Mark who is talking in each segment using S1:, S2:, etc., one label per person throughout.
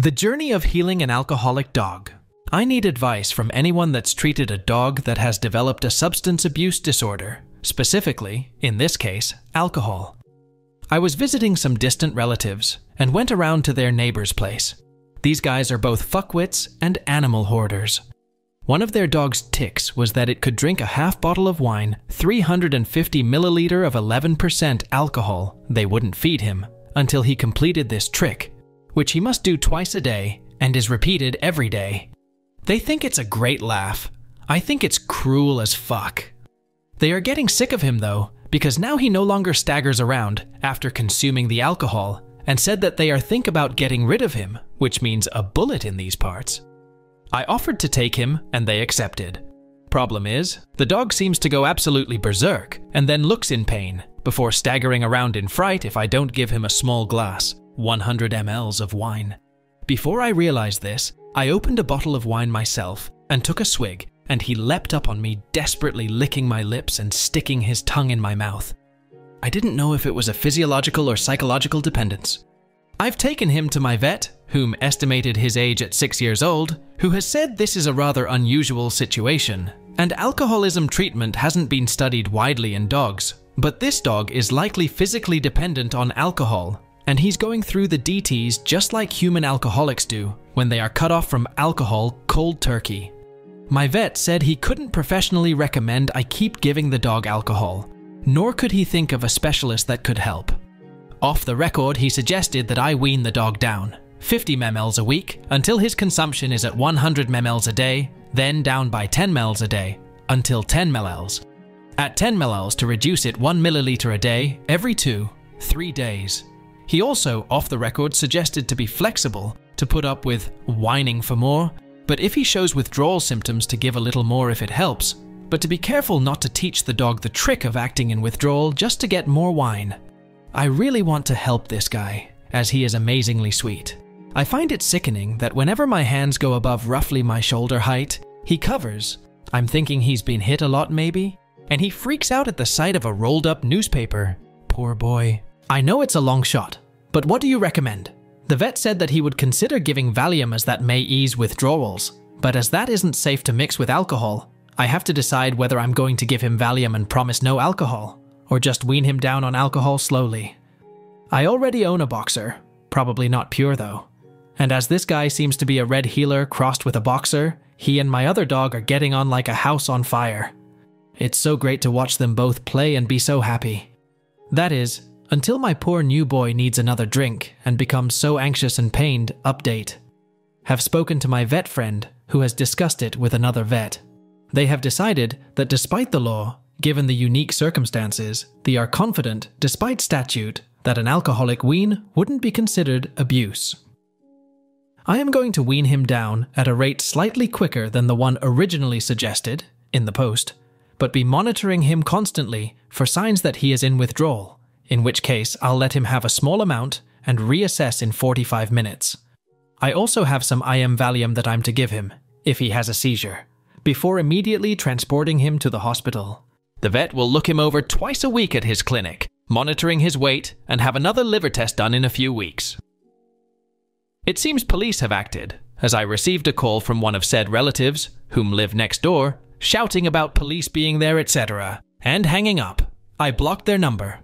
S1: The journey of healing an alcoholic dog. I need advice from anyone that's treated a dog that has developed a substance abuse disorder, specifically, in this case, alcohol. I was visiting some distant relatives and went around to their neighbor's place. These guys are both fuckwits and animal hoarders. One of their dog's tics was that it could drink a half bottle of wine, 350 milliliter of 11% alcohol. They wouldn't feed him until he completed this trick, which he must do twice a day and is repeated every day. They think it's a great laugh. I think it's cruel as fuck. They are getting sick of him though, because now he no longer staggers around after consuming the alcohol, and said that they are think about getting rid of him, which means a bullet in these parts. I offered to take him and they accepted. Problem is, the dog seems to go absolutely berserk and then looks in pain before staggering around in fright if I don't give him a small glass, 100 ml of wine. Before I realized this, I opened a bottle of wine myself and took a swig, and he leapt up on me, desperately licking my lips and sticking his tongue in my mouth. I didn't know if it was a physiological or psychological dependence. I've taken him to my vet, whom estimated his age at 6 years old, who has said this is a rather unusual situation, and alcoholism treatment hasn't been studied widely in dogs, but this dog is likely physically dependent on alcohol, and he's going through the DTs just like human alcoholics do when they are cut off from alcohol cold turkey. My vet said he couldn't professionally recommend I keep giving the dog alcohol, nor could he think of a specialist that could help. Off the record, he suggested that I wean the dog down, 50 ml a week, until his consumption is at 100 ml a day, then down by 10 ml a day, until 10 ml. At 10 ml to reduce it 1 milliliter a day every 2-3 days. He also, off the record, suggested to be flexible, to put up with whining for more, but if he shows withdrawal symptoms to give a little more if it helps, but to be careful not to teach the dog the trick of acting in withdrawal just to get more wine. I really want to help this guy, as he is amazingly sweet. I find it sickening that whenever my hands go above roughly my shoulder height, he covers. I'm thinking he's been hit a lot maybe, and he freaks out at the sight of a rolled up newspaper. Poor boy. I know it's a long shot, but what do you recommend? The vet said that he would consider giving Valium as that may ease withdrawals, but as that isn't safe to mix with alcohol, I have to decide whether I'm going to give him Valium and promise no alcohol, or just wean him down on alcohol slowly. I already own a boxer, probably not pure though, and as this guy seems to be a red heeler crossed with a boxer, he and my other dog are getting on like a house on fire. It's so great to watch them both play and be so happy. That is, until my poor new boy needs another drink and becomes so anxious and pained. Update. Have spoken to my vet friend who has discussed it with another vet. They have decided that despite the law, given the unique circumstances, they are confident, despite statute, that an alcoholic wean wouldn't be considered abuse. I am going to wean him down at a rate slightly quicker than the one originally suggested in the post, but be monitoring him constantly for signs that he is in withdrawal, in which case I'll let him have a small amount and reassess in 45 minutes. I also have some IM Valium that I'm to give him, if he has a seizure, before immediately transporting him to the hospital. The vet will look him over twice a week at his clinic, monitoring his weight, and have another liver test done in a few weeks. It seems police have acted, as I received a call from one of said relatives, whom live next door, shouting about police being there, etc., and hanging up. I blocked their number.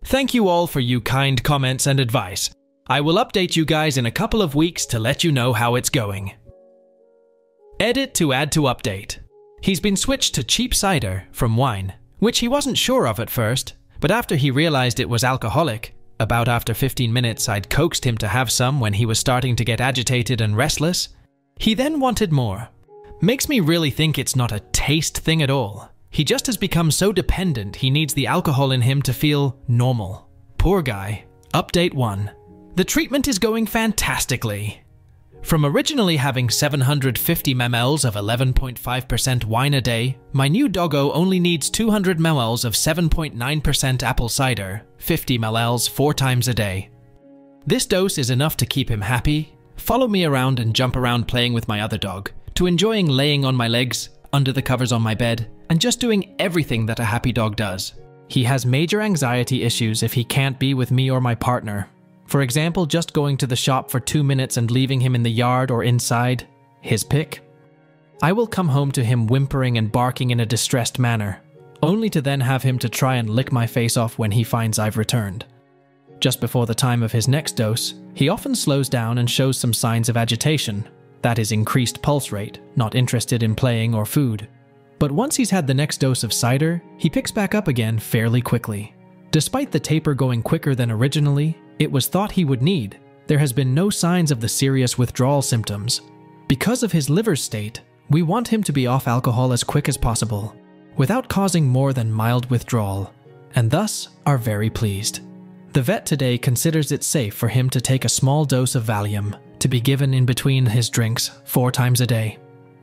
S1: Thank you all for you kind comments and advice. I will update you guys in a couple of weeks to let you know how it's going. Edit to add to update. He's been switched to cheap cider from wine, which he wasn't sure of at first, but after he realized it was alcoholic, about after 15 minutes I'd coaxed him to have some when he was starting to get agitated and restless, he then wanted more. Makes me really think it's not a taste thing at all. He just has become so dependent he needs the alcohol in him to feel normal. Poor guy. Update 1. The treatment is going fantastically. From originally having 750 ml of 11.5% wine a day, my new doggo only needs 200 ml of 7.9% apple cider, 50 ml 4 times a day. This dose is enough to keep him happy, follow me around and jump around playing with my other dog, to enjoying laying on my legs, under the covers on my bed, and just doing everything that a happy dog does. He has major anxiety issues if he can't be with me or my partner. For example, just going to the shop for 2 minutes and leaving him in the yard or inside, his pick. I will come home to him whimpering and barking in a distressed manner, only to then have him to try and lick my face off when he finds I've returned. Just before the time of his next dose, he often slows down and shows some signs of agitation, that is increased pulse rate, not interested in playing or food. But once he's had the next dose of cider, he picks back up again fairly quickly. Despite the taper going quicker than originally, it was thought he would need, there has been no signs of the serious withdrawal symptoms. Because of his liver state, we want him to be off alcohol as quick as possible, without causing more than mild withdrawal, and thus are very pleased. The vet today considers it safe for him to take a small dose of Valium, to be given in between his drinks 4 times a day.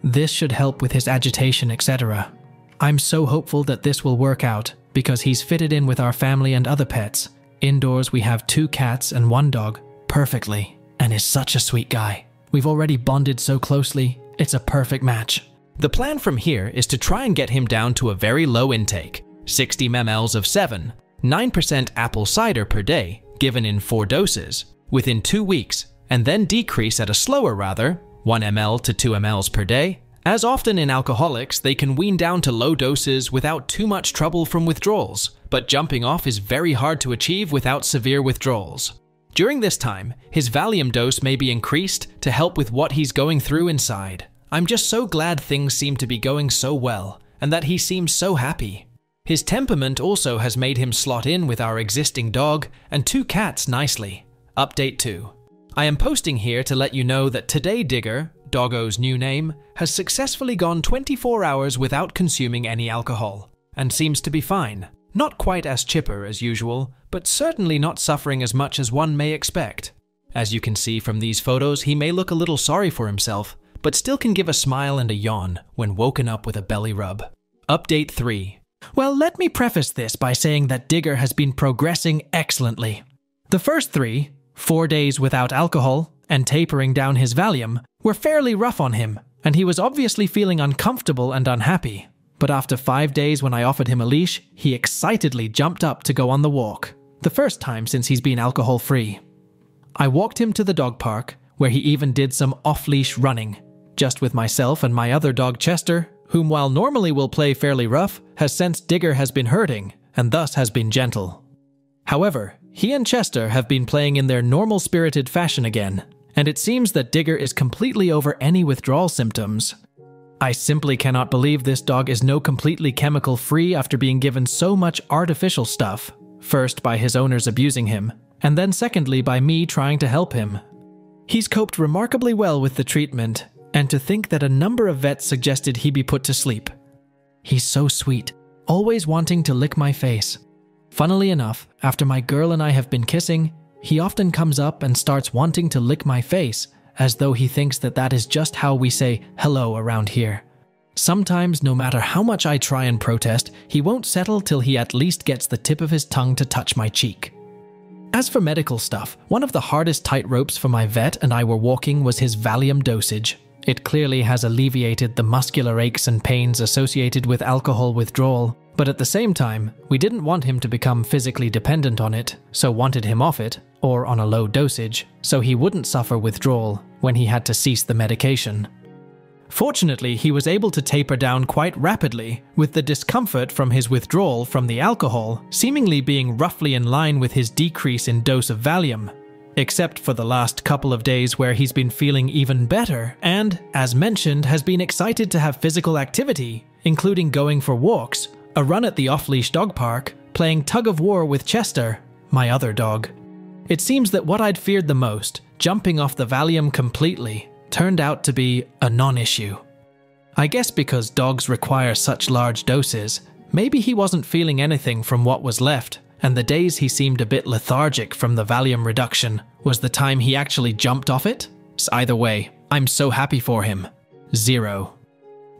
S1: This should help with his agitation, etc. I'm so hopeful that this will work out, because he's fitted in with our family and other pets. Indoors we have 2 cats and 1 dog, perfectly, and is such a sweet guy. We've already bonded so closely, it's a perfect match. The plan from here is to try and get him down to a very low intake, 60 ml of 7, 9% apple cider per day, given in 4 doses, within 2 weeks, and then decrease at a slower 1 ml to 2 ml per day. As often in alcoholics, they can wean down to low doses without too much trouble from withdrawals, but jumping off is very hard to achieve without severe withdrawals. During this time, his Valium dose may be increased to help with what he's going through inside. I'm just so glad things seem to be going so well, and that he seems so happy. His temperament also has made him slot in with our existing dog and 2 cats nicely. Update 2. I am posting here to let you know that today Digger, Doggo's new name, has successfully gone 24 hours without consuming any alcohol, and seems to be fine. Not quite as chipper as usual, but certainly not suffering as much as one may expect. As you can see from these photos, he may look a little sorry for himself, but still can give a smile and a yawn when woken up with a belly rub. Update 3. Well, let me preface this by saying that Digger has been progressing excellently. The first 3, 4 days without alcohol, and tapering down his Valium, were fairly rough on him, and he was obviously feeling uncomfortable and unhappy. But after 5 days when I offered him a leash, he excitedly jumped up to go on the walk, the first time since he's been alcohol-free. I walked him to the dog park, where he even did some off-leash running, just with myself and my other dog Chester, whom while normally will play fairly rough, has sensed Digger has been hurting, and thus has been gentle. However, he and Chester have been playing in their normal spirited fashion again, and it seems that Digger is completely over any withdrawal symptoms. I simply cannot believe this dog is no completely chemical-free after being given so much artificial stuff, first by his owners abusing him, and then secondly by me trying to help him. He's coped remarkably well with the treatment, and to think that a number of vets suggested he be put to sleep. He's so sweet, always wanting to lick my face. Funnily enough, after my girl and I have been kissing, he often comes up and starts wanting to lick my face, as though he thinks that that is just how we say hello around here. Sometimes, no matter how much I try and protest, he won't settle till he at least gets the tip of his tongue to touch my cheek. As for medical stuff, one of the hardest tightropes for my vet and I were walking was his Valium dosage. It clearly has alleviated the muscular aches and pains associated with alcohol withdrawal, but at the same time, we didn't want him to become physically dependent on it, so wanted him off it, or on a low dosage, so he wouldn't suffer withdrawal when he had to cease the medication. Fortunately, he was able to taper down quite rapidly, with the discomfort from his withdrawal from the alcohol seemingly being roughly in line with his decrease in dose of Valium, except for the last couple of days where he's been feeling even better and, as mentioned, has been excited to have physical activity, including going for walks, a run at the off-leash dog park, playing tug-of-war with Chester, my other dog. It seems that what I'd feared the most, jumping off the Valium completely, turned out to be a non-issue. I guess because dogs require such large doses, maybe he wasn't feeling anything from what was left, and the days he seemed a bit lethargic from the Valium reduction was the time he actually jumped off it. Either way, I'm so happy for him. 0.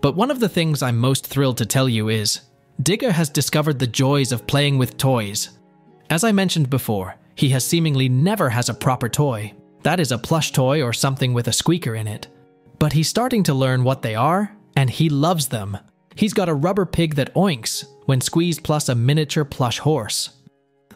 S1: But one of the things I'm most thrilled to tell you is, Digger has discovered the joys of playing with toys. As I mentioned before, he has seemingly never has a proper toy. That is a plush toy or something with a squeaker in it. But he's starting to learn what they are, and he loves them. He's got a rubber pig that oinks when squeezed plus a miniature plush horse.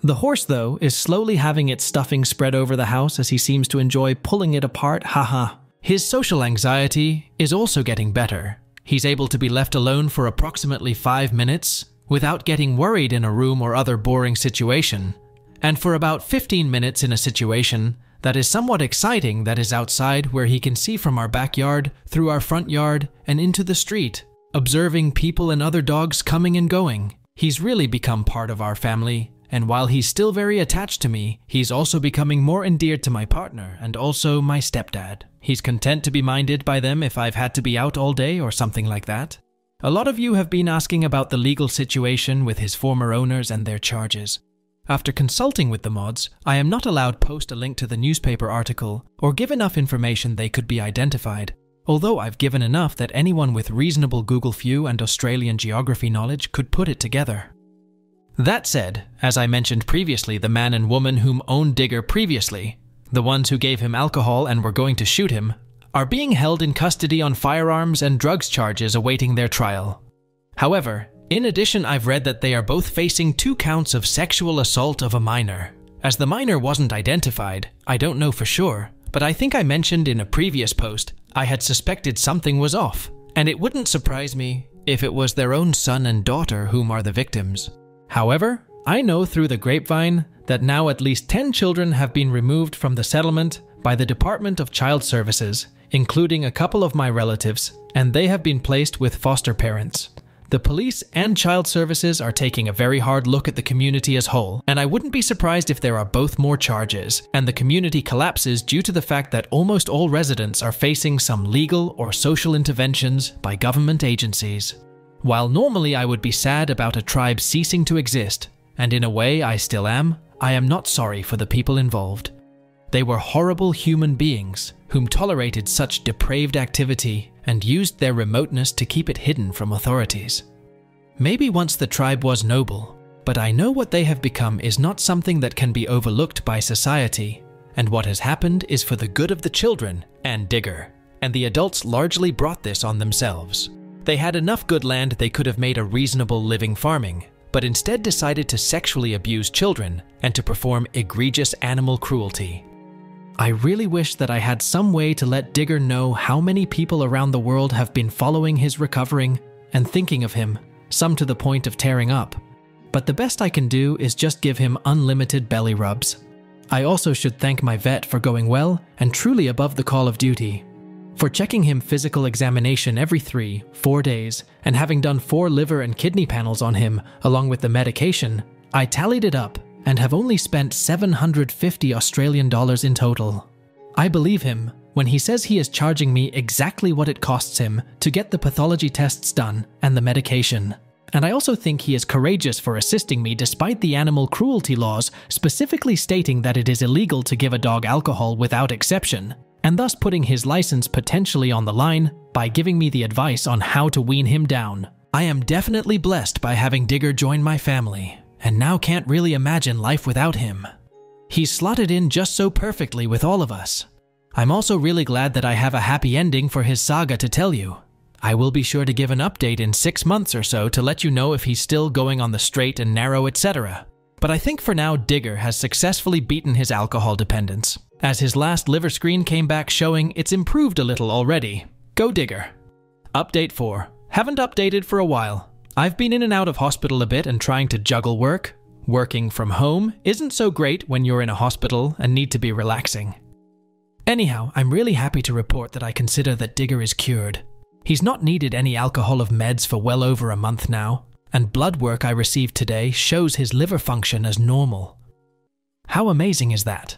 S1: The horse, though, is slowly having its stuffing spread over the house as he seems to enjoy pulling it apart, haha. His social anxiety is also getting better. He's able to be left alone for approximately 5 minutes without getting worried in a room or other boring situation, and for about 15 minutes in a situation that is somewhat exciting that is outside where he can see from our backyard, through our front yard, and into the street, observing people and other dogs coming and going. He's really become part of our family, and while he's still very attached to me, he's also becoming more endeared to my partner and also my stepdad. He's content to be minded by them if I've had to be out all day or something like that. A lot of you have been asking about the legal situation with his former owners and their charges. After consulting with the mods, I am not allowed post a link to the newspaper article or give enough information they could be identified, although I've given enough that anyone with reasonable Google View and Australian geography knowledge could put it together. That said, as I mentioned previously, the man and woman whom owned Digger previously, the ones who gave him alcohol and were going to shoot him, are being held in custody on firearms and drugs charges awaiting their trial. However, in addition, I've read that they are both facing 2 counts of sexual assault of a minor. As the minor wasn't identified, I don't know for sure, but I think I mentioned in a previous post I had suspected something was off, and it wouldn't surprise me if it was their own son and daughter whom are the victims. However, I know through the grapevine that now at least 10 children have been removed from the settlement by the Department of Child Services, including a couple of my relatives, and they have been placed with foster parents. The police and child services are taking a very hard look at the community as whole, and I wouldn't be surprised if there are both more charges, and the community collapses due to the fact that almost all residents are facing some legal or social interventions by government agencies. While normally I would be sad about a tribe ceasing to exist, and in a way I still am, I am not sorry for the people involved. They were horrible human beings whom tolerated such depraved activity and used their remoteness to keep it hidden from authorities. Maybe once the tribe was noble, but I know what they have become is not something that can be overlooked by society, and what has happened is for the good of the children and Digger, and the adults largely brought this on themselves. They had enough good land they could have made a reasonable living farming, but instead decided to sexually abuse children and to perform egregious animal cruelty. I really wish that I had some way to let Digger know how many people around the world have been following his recovering and thinking of him, some to the point of tearing up. But the best I can do is just give him unlimited belly rubs. I also should thank my vet for going well and truly above the call of duty, for checking him physical examination every 3-4 days and having done 4 liver and kidney panels on him along with the medication. I tallied it up and have only spent 750 Australian dollars in total. I believe him when he says he is charging me exactly what it costs him to get the pathology tests done and the medication. And I also think he is courageous for assisting me despite the animal cruelty laws specifically stating that it is illegal to give a dog alcohol without exception, and thus putting his license potentially on the line by giving me the advice on how to wean him down. I am definitely blessed by having Digger join my family, and now can't really imagine life without him. He's slotted in just so perfectly with all of us. I'm also really glad that I have a happy ending for his saga to tell you. I will be sure to give an update in 6 months or so to let you know if he's still going on the straight and narrow, etc. But I think for now Digger has successfully beaten his alcohol dependence, as his last liver screen came back showing it's improved a little already. Go Digger. Update 4. Haven't updated for a while. I've been in and out of hospital a bit and trying to juggle work. Working from home isn't so great when you're in a hospital and need to be relaxing. Anyhow, I'm really happy to report that I consider that Digger is cured. He's not needed any alcohol of meds for well over a month now, and blood work I received today shows his liver function as normal. How amazing is that?